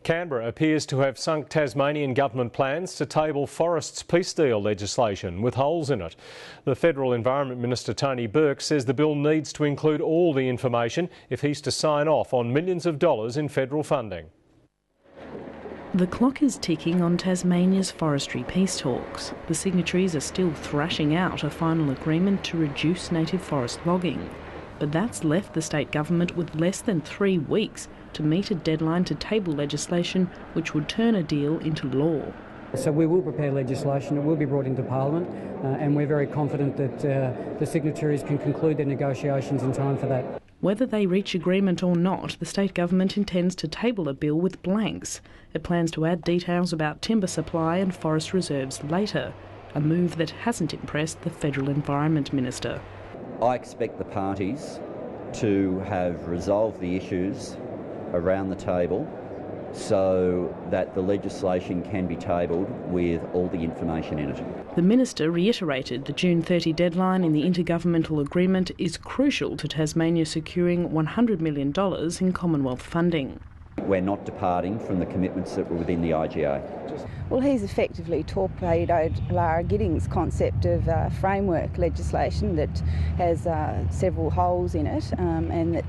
Canberra appears to have sunk Tasmanian Government plans to table Forests Peace Deal legislation with holes in it. The Federal Environment Minister Tony Burke says the bill needs to include all the information if he's to sign off on millions of dollars in federal funding. The clock is ticking on Tasmania's forestry peace talks. The signatories are still thrashing out a final agreement to reduce native forest logging. But that's left the state government with less than 3 weeks to meet a deadline to table legislation which would turn a deal into law. So we will prepare legislation, it will be brought into Parliament, and we're very confident that the signatories can conclude their negotiations in time for that. Whether they reach agreement or not, the state government intends to table a bill with blanks. It plans to add details about timber supply and forest reserves later, a move that hasn't impressed the Federal Environment Minister. I expect the parties to have resolved the issues around the table so that the legislation can be tabled with all the information in it. The Minister reiterated the June 30 deadline in the intergovernmental agreement is crucial to Tasmania securing $100 million in Commonwealth funding. We're not departing from the commitments that were within the IGA. Well, he's effectively torpedoed Lara Giddings' concept of framework legislation that has several holes in it and that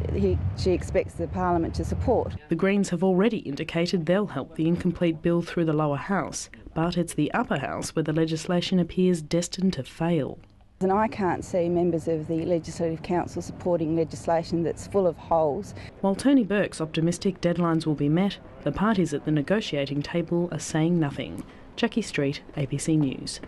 she expects the Parliament to support. The Greens have already indicated they'll help the incomplete bill through the lower house, but it's the upper house where the legislation appears destined to fail. And I can't see members of the Legislative Council supporting legislation that's full of holes. While Tony Burke's optimistic deadlines will be met, the parties at the negotiating table are saying nothing. Jackie Street, ABC News.